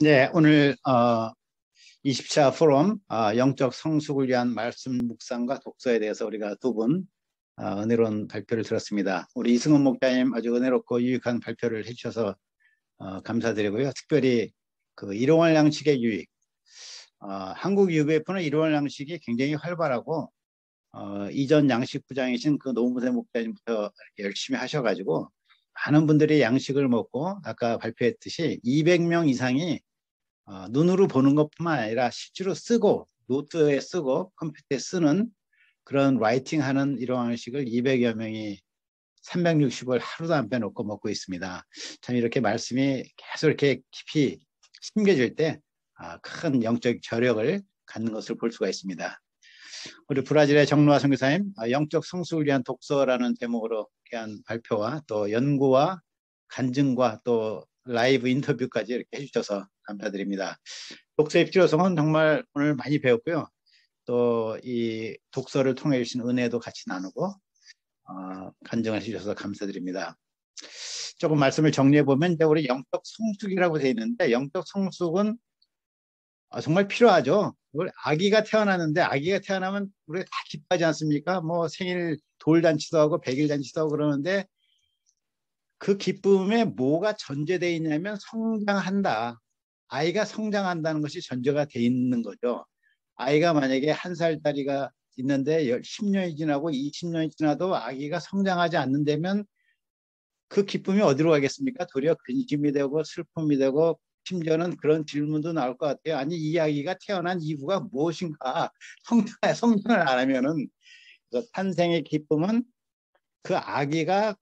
네, 오늘 20차 포럼 영적 성숙을 위한 말씀 묵상과 독서에 대해서 우리가 두 분 은혜로운 발표를 들었습니다. 우리 이승훈 목사님 아주 은혜롭고 유익한 발표를 해주셔서 감사드리고요. 특별히 그 일용할 양식의 유익, 한국 UBF는 일용할 양식이 굉장히 활발하고 이전 양식부장이신 그 노무세 목사님부터 이렇게 열심히 하셔가지고 많은 분들이 양식을 먹고 아까 발표했듯이 200명 이상이 눈으로 보는 것뿐만 아니라 실제로 쓰고 노트에 쓰고 컴퓨터에 쓰는 그런 라이팅하는 이러한 양식을 200여 명이 360을 하루도 안 빼놓고 먹고 있습니다. 참 이렇게 말씀이 계속 이렇게 깊이 심겨질 때 큰 영적 저력을 갖는 것을 볼 수가 있습니다. 우리 브라질의 정로아 선교사님, 영적 성숙을 위한 독서라는 제목으로 한 발표와 또 연구와 간증과 또 라이브 인터뷰까지 이렇게 해주셔서 감사드립니다. 독서의 필요성은 정말 오늘 많이 배웠고요. 또 이 독서를 통해 주신 은혜도 같이 나누고 간증을 해주셔서 감사드립니다. 조금 말씀을 정리해 보면 이제 우리 영적 성숙이라고 되어 있는데 영적 성숙은 정말 필요하죠. 아기가 태어나는데 아기가 태어나면 우리가 다 기뻐하지 않습니까? 뭐 생일 돌잔치도 하고 백일잔치도 하고 그러는데 그 기쁨에 뭐가 전제되어 있냐면 성장한다. 아이가 성장한다는 것이 전제가 돼 있는 거죠. 아이가 만약에 1살짜리가 있는데 10년이 지나고 20년이 지나도 아기가 성장하지 않는다면 그 기쁨이 어디로 가겠습니까? 도리어 근심이 되고 슬픔이 되고 심지어는 그런 질문도 나올 것 같아요. 아니 이 아기가 태어난 이유가 무엇인가? 성장을 안 하면은 탄생의 기쁨은 그 아기가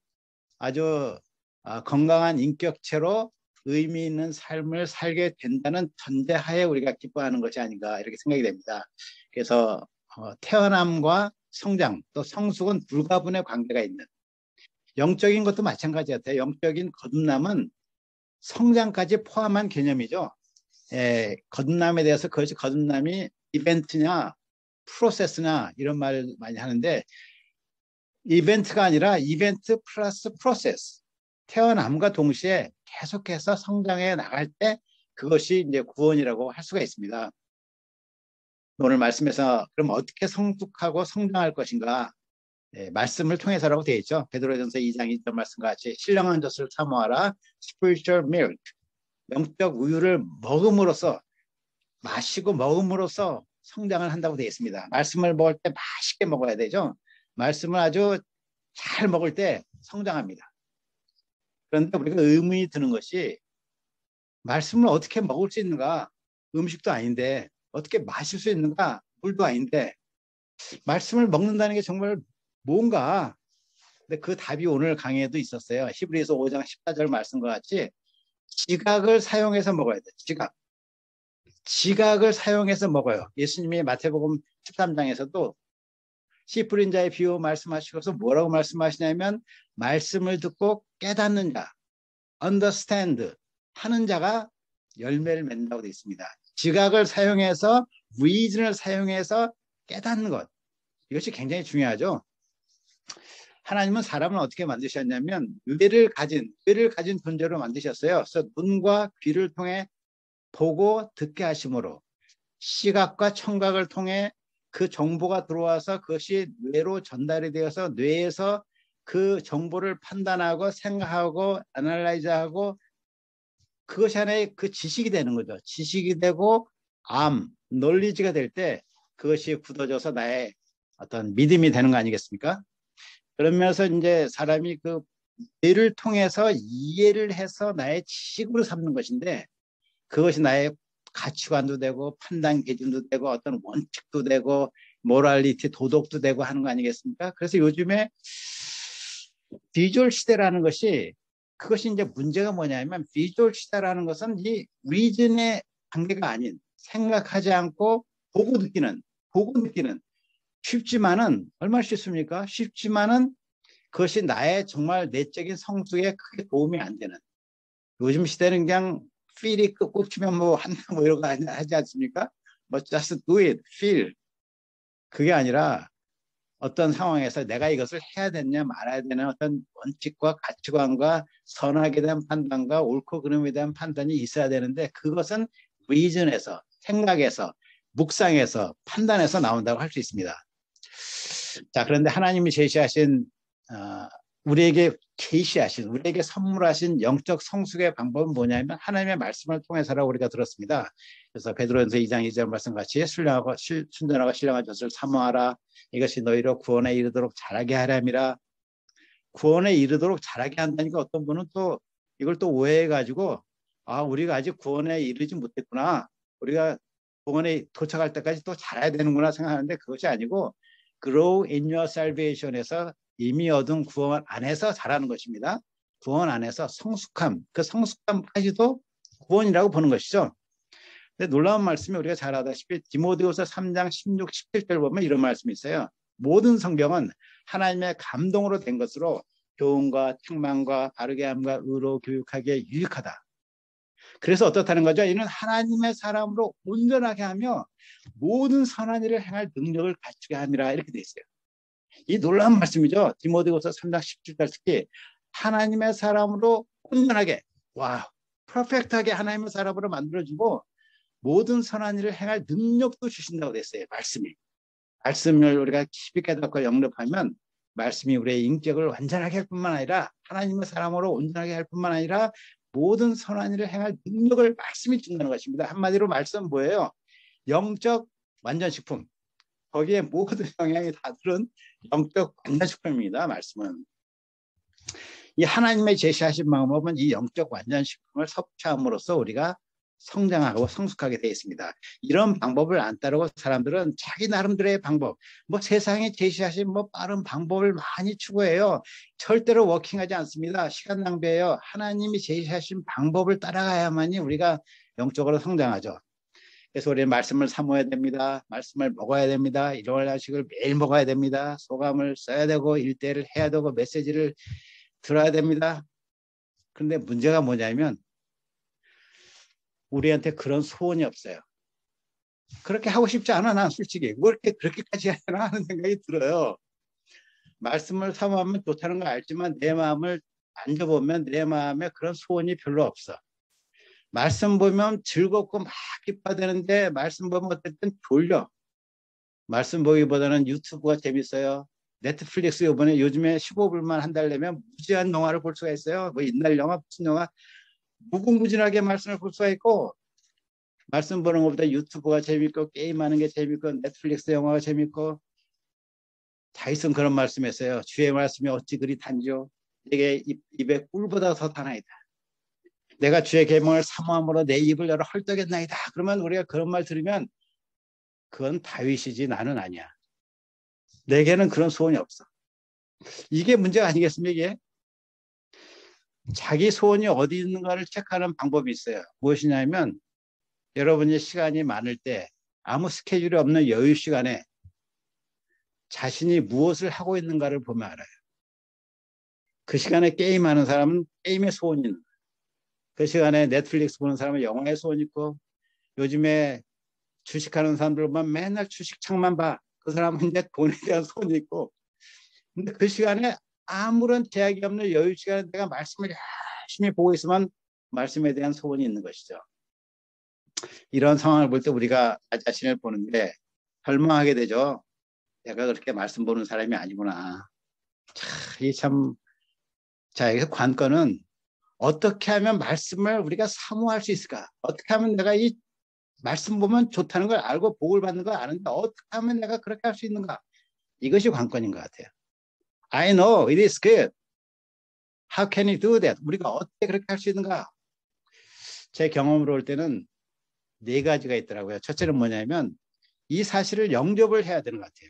아주 건강한 인격체로 의미 있는 삶을 살게 된다는 전제하에 우리가 기뻐하는 것이 아닌가 이렇게 생각이 됩니다. 그래서 태어남과 성장 또 성숙은 불가분의 관계가 있는 영적인 것도 마찬가지 같아요. 영적인 거듭남은 성장까지 포함한 개념이죠. 거듭남에 대해서 그것이 거듭남이 이벤트냐 프로세스냐 이런 말을 많이 하는데 이벤트가 아니라 이벤트 플러스 프로세스. 태어남과 동시에 계속해서 성장해 나갈 때 그것이 이제 구원이라고 할 수가 있습니다. 오늘 말씀에서 그럼 어떻게 성숙하고 성장할 것인가? 말씀을 통해서라고 되어 있죠. 베드로전서 2장 2절 말씀과 같이 신령한 젖을 사모하라. spiritual milk. 영적 우유를 먹음으로써 마시고 먹음으로써 성장을 한다고 되어 있습니다. 말씀을 먹을 때 맛있게 먹어야 되죠. 말씀을 아주 잘 먹을 때 성장합니다. 그런데 우리가 의문이 드는 것이 말씀을 어떻게 먹을 수 있는가? 음식도 아닌데 어떻게 마실 수 있는가? 물도 아닌데 말씀을 먹는다는 게 정말 뭔가? 근데 그 답이 오늘 강의에도 있었어요. 히브리서 5장 14절 말씀과 같이 지각을 사용해서 먹어야 돼. 지각을 사용해서 먹어요. 예수님이 마태복음 13장에서도 씨 뿌린 자의 비유 말씀하시고서 뭐라고 말씀하시냐면 말씀을 듣고 깨닫는 자, understand 하는 자가 열매를 맺는다고 되어 있습니다. 지각을 사용해서 reason을 사용해서 깨닫는 것. 이것이 굉장히 중요하죠. 하나님은 사람을 어떻게 만드셨냐면 뇌를 가진 존재로 만드셨어요. 그래서 눈과 귀를 통해 보고 듣게 하심으로 시각과 청각을 통해 그 정보가 들어와서 그것이 뇌로 전달이 되어서 뇌에서 그 정보를 판단하고 생각하고 애널라이즈하고 그것이 하나의 그 지식이 되는 거죠. 지식이 되고 논리지가 될 때 그것이 굳어져서 나의 어떤 믿음이 되는 거 아니겠습니까? 그러면서 이제 사람이 그 뇌를 통해서 이해를 해서 나의 지식으로 삼는 것인데 그것이 나의 가치관도 되고 판단 기준도 되고 어떤 원칙도 되고 모랄리티 도덕도 되고 하는 거 아니겠습니까? 그래서 요즘에 비주얼 시대라는 것이 그것이 이제 문제가 뭐냐면 비주얼 시대라는 것은 이 리즌의 관계가 아닌 생각하지 않고 보고 느끼는 쉽지만은 얼마나 쉽습니까? 쉽지만은 그것이 나의 정말 내적인 성숙에 크게 도움이 안 되는 요즘 시대는 그냥 feel이 꽂히면 뭐 한다 뭐 이런 거 하지 않습니까? 뭐 just do it, feel 그게 아니라 어떤 상황에서 내가 이것을 해야 되냐 말아야 되는 어떤 원칙과 가치관과 선악에 대한 판단과 옳고 그름에 대한 판단이 있어야 되는데 그것은 리즌에서 생각에서 묵상에서 판단에서 나온다고 할 수 있습니다. 자, 그런데 하나님이 제시하신 우리에게 계시하신 우리에게 선물하신 영적 성숙의 방법은 뭐냐면 하나님의 말씀을 통해서라고 우리가 들었습니다. 그래서 베드로전서 2장 2절 말씀같이 순전하고 신령한 젖을 사모하라. 이것이 너희로 구원에 이르도록 자라게 하렴이라. 구원에 이르도록 자라게 한다니까 어떤 분은 또 이걸 또 오해해가지고 우리가 아직 구원에 이르지 못했구나. 우리가 구원에 도착할 때까지 또 자라야 되는구나 생각하는데 그것이 아니고 grow in your salvation에서 이미 얻은 구원 안에서 자라는 것입니다. 구원 안에서 성숙함, 그 성숙함까지도 구원이라고 보는 것이죠. 근데 놀라운 말씀이 우리가 잘 알다시피 디모데후서 3장 16, 17절 보면 이런 말씀이 있어요. 모든 성경은 하나님의 감동으로 된 것으로 교훈과 책망과 바르게 함과 의로 교육하기에 유익하다. 그래서 어떻다는 거죠? 이는 하나님의 사람으로 온전하게 하며 모든 선한 일을 행할 능력을 갖추게 함이라 이렇게 돼 있어요. 이 놀라운 말씀이죠. 디모데후서 3장 17절 특히 하나님의 사람으로 온전하게 퍼펙트하게 하나님의 사람으로 만들어주고 모든 선한 일을 행할 능력도 주신다고 됐어요. 말씀을 우리가 깊이 깨닫고 영접하면 말씀이 우리의 인격을 완전하게 할 뿐만 아니라 하나님의 사람으로 온전하게 할 뿐만 아니라 모든 선한 일을 행할 능력을 말씀이 준다는 것입니다. 한마디로 말씀은 뭐예요? 영적 완전식품. 거기에 모든 영향이 다 들은 영적 완전식품입니다. 말씀은. 이 하나님의 제시하신 방법은 이 영적 완전식품을 섭취함으로써 우리가 성장하고 성숙하게 되어 있습니다. 이런 방법을 안 따르고 사람들은 자기 나름대로의 방법, 세상에 제시하신 빠른 방법을 많이 추구해요. 절대로 워킹하지 않습니다. 시간 낭비예요. 하나님이 제시하신 방법을 따라가야만이 우리가 영적으로 성장하죠. 그래서 우리는 말씀을 사모해야 됩니다. 말씀을 먹어야 됩니다. 일용할 양식을 매일 먹어야 됩니다. 소감을 써야 되고 일대를 해야 되고 메시지를 들어야 됩니다. 그런데 문제가 뭐냐면 우리한테 그런 소원이 없어요. 그렇게 하고 싶지 않아, 난 솔직히. 뭐 그렇게까지 하나 하는 생각이 들어요. 말씀을 사모하면 좋다는 걸 알지만 내 마음을 만져보면 내 마음에 그런 소원이 별로 없어. 말씀 보면 즐겁고 막 기뻐되는데 말씀 보면 어쨌든 졸려. 말씀 보기보다는 유튜브가 재밌어요. 넷플릭스 요즘에 15불만 한 달 내면 무지한 영화를 볼 수가 있어요. 옛날 영화, 무슨 영화. 무궁무진하게 말씀을 볼 수가 있고 말씀 보는 것보다 유튜브가 재밌고 게임하는 게 재밌고 넷플릭스 영화가 재밌고 다이슨 그런 말씀했어요. 주의 말씀이 어찌 그리 단죠. 내게 입에 꿀보다 더 다나이다. 내가 주의 계명을 사모함으로 내 입을 열어 헐떡였나이다. 그러면 우리가 그런 말 들으면 그건 다윗이지 나는 아니야. 내게는 그런 소원이 없어. 이게 문제가 아니겠습니까? 이게? 자기 소원이 어디 있는가를 체크하는 방법이 있어요. 무엇이냐면 여러분이 시간이 많을 때 아무 스케줄이 없는 여유 시간에 자신이 무엇을 하고 있는가를 보면 알아요. 그 시간에 게임하는 사람은 게임의 소원이 있는 거예요. 그 시간에 넷플릭스 보는 사람은 영화의 소원이 있고 요즘에 주식하는 사람들 보면 맨날 주식창만 봐. 그 사람은 이제 돈에 대한 소원이 있고 근데 그 시간에 아무런 제약이 없는 여유 시간에 내가 말씀을 열심히 보고 있으면 말씀에 대한 소원이 있는 것이죠. 이런 상황을 볼 때 우리가 나 자신을 보는데 절망하게 되죠. 내가 그렇게 말씀 보는 사람이 아니구나. 이 관건은 어떻게 하면 말씀을 우리가 사모할 수 있을까? 어떻게 하면 내가 이 말씀 보면 좋다는 걸 알고 복을 받는 걸 아는데 어떻게 하면 내가 그렇게 할 수 있는가? 이것이 관건인 것 같아요. I know it is good. How can you do that? 우리가 어떻게 그렇게 할 수 있는가? 제 경험으로 볼 때는 4가지가 있더라고요. 첫째는 뭐냐면 이 사실을 영접을 해야 되는 것 같아요.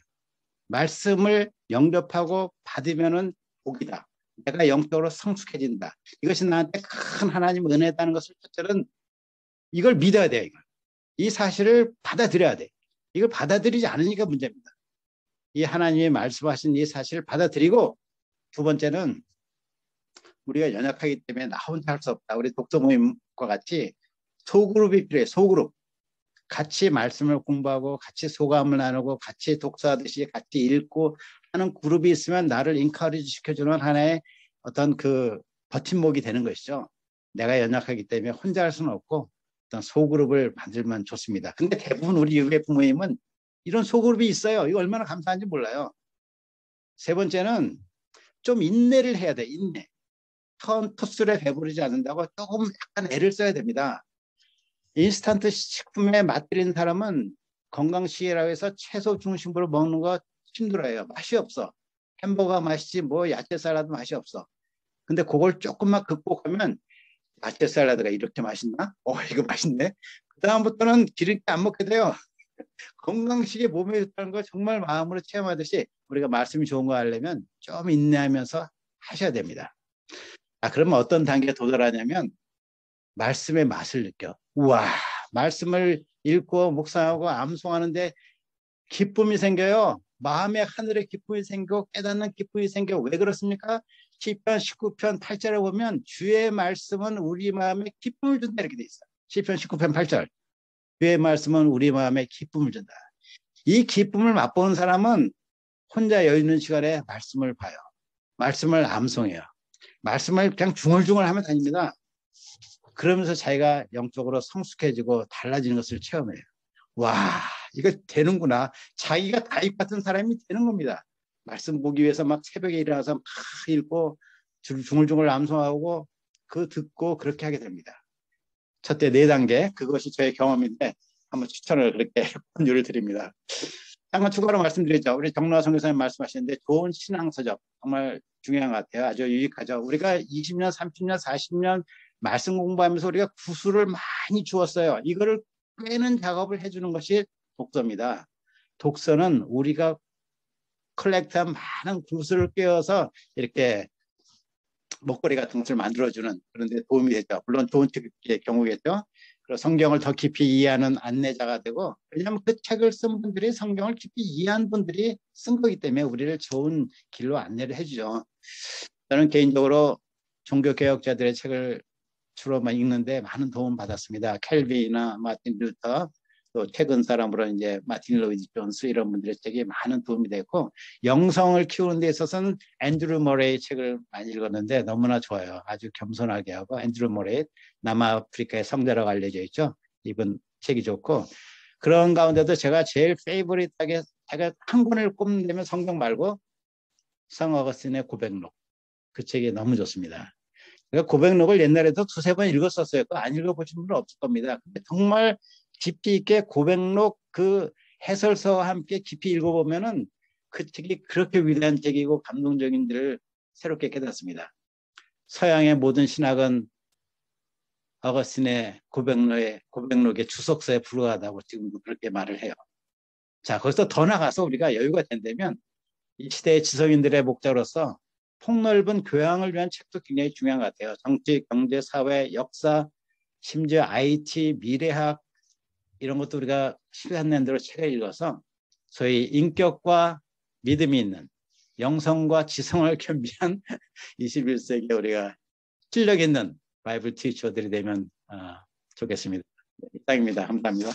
말씀을 영접하고 받으면은 복이다. 내가 영적으로 성숙해진다. 이것이 나한테 큰 하나님 은혜다는 것을 첫째는 이걸 믿어야 돼요. 이 사실을 받아들여야 돼. 이걸 받아들이지 않으니까 문제입니다. 이 하나님이 말씀하신 이 사실을 받아들이고 두 번째는 우리가 연약하기 때문에 나 혼자 할 수 없다. 우리 독서 모임과 같이 소그룹이 필요해. 소그룹. 같이 말씀을 공부하고 같이 소감을 나누고 같이 독서하듯이 같이 읽고 하는 그룹이 있으면 나를 인커리지 시켜주는 하나의 어떤 그 버팀목이 되는 것이죠. 내가 연약하기 때문에 혼자 할 수는 없고 어떤 소그룹을 만들면 좋습니다. 근데 대부분 우리 유괴 부모님은 이런 소그룹이 있어요. 이거 얼마나 감사한지 몰라요. 세 번째는 좀 인내를 해야 돼. 인내. 토스에 배부르지 않는다고 조금 약간 애를 써야 됩니다. 인스턴트 식품에 맛들이는 사람은 건강식이라고 해서 채소 중심으로 먹는 거 힘들어요. 맛이 없어. 햄버거 맛이지 뭐 야채 샐러드 맛이 없어. 근데 그걸 조금만 극복하면 야채 샐러드가 이렇게 맛있나? 이거 맛있네. 그 다음부터는 기름기 안 먹게 돼요. 건강식이 몸에 좋다는 거 정말 마음으로 체험하듯이 우리가 말씀이 좋은 거 하려면 좀 인내하면서 하셔야 됩니다. 그러면 어떤 단계에 도달하냐면 말씀의 맛을 느껴. 우와, 말씀을 읽고 묵상하고 암송하는데 기쁨이 생겨요. 마음의 하늘에 기쁨이 생기고 깨닫는 기쁨이 생겨. 왜 그렇습니까? 시편 19편 8절에 보면 주의 말씀은 우리 마음에 기쁨을 준다 이렇게 돼 있어요. 시편 19편 8절. 주의 말씀은 우리 마음에 기쁨을 준다. 이 기쁨을 맛보는 사람은 혼자 여유 있는 시간에 말씀을 봐요. 말씀을 암송해요. 말씀을 그냥 중얼중얼 하면 다닙니다. 그러면서 자기가 영적으로 성숙해지고 달라지는 것을 체험해요. 와, 이거 되는구나. 자기가 다윗 같은 사람이 되는 겁니다. 말씀 보기 위해서 막 새벽에 일어나서 막 읽고 중얼중얼 암송하고 그 듣고 그렇게 하게 됩니다. 첫째 4단계, 그것이 저의 경험인데 한번 추천을 그렇게 권유를 드립니다. 잠깐 추가로 말씀드리죠. 우리 정로아 선교사님 말씀하시는데 좋은 신앙서적 정말 중요한 것 같아요. 아주 유익하죠. 우리가 20년, 30년, 40년 말씀 공부하면서 우리가 구술을 많이 주었어요. 이거를 꿰는 작업을 해주는 것이 독서입니다. 독서는 우리가 컬렉트한 많은 구술을 꿰어서 이렇게 목걸이 같은 것을 만들어주는 그런 데 도움이 되죠. 물론 좋은 책의 경우겠죠. 그리고 성경을 더 깊이 이해하는 안내자가 되고, 왜냐하면 그 책을 쓴 분들이 성경을 깊이 이해한 분들이 쓴 거기 때문에 우리를 좋은 길로 안내를 해주죠. 저는 개인적으로 종교개혁자들의 책을 주로 읽는데 많은 도움 받았습니다. 켈빈이나 마틴 루터, 또 최근 사람으로 이제 마틴 로이드 존스 이런 분들의 책이 많은 도움이 됐고, 영성을 키우는 데 있어서는 앤드루 머레이 책을 많이 읽었는데 너무나 좋아요. 아주 겸손하게 하고, 앤드루 머레이 남아프리카의 성자라고 알려져 있죠. 이분 책이 좋고, 그런 가운데도 제가 제일 페이보릿하게 제가 한 권을 꼽는다면 성경 말고 성 어거스틴의 고백록, 그 책이 너무 좋습니다. 제가 고백록을 옛날에도 2-3번 읽었었어요. 그거 안 읽어보신 분은 없을 겁니다. 근데 정말 깊이 있게 고백록 그 해설서와 함께 깊이 읽어보면은 그 책이 그렇게 위대한 책이고 감동적인 일을 새롭게 깨닫습니다. 서양의 모든 신학은 어거스틴의 고백록의 주석서에 불과하다고 지금도 그렇게 말을 해요. 자, 거기서 더 나가서 우리가 여유가 된다면 이 시대의 지성인들의 목자로서 폭넓은 교양을 위한 책도 굉장히 중요한 것 같아요. 정치, 경제, 사회, 역사, 심지어 IT, 미래학 이런 것도 우리가 시간 낸 대로 책을 읽어서 소위 인격과 믿음이 있는 영성과 지성을 겸비한 21세기에 우리가 실력 있는 바이블 티처들이 되면 좋겠습니다. 이상입니다. 감사합니다.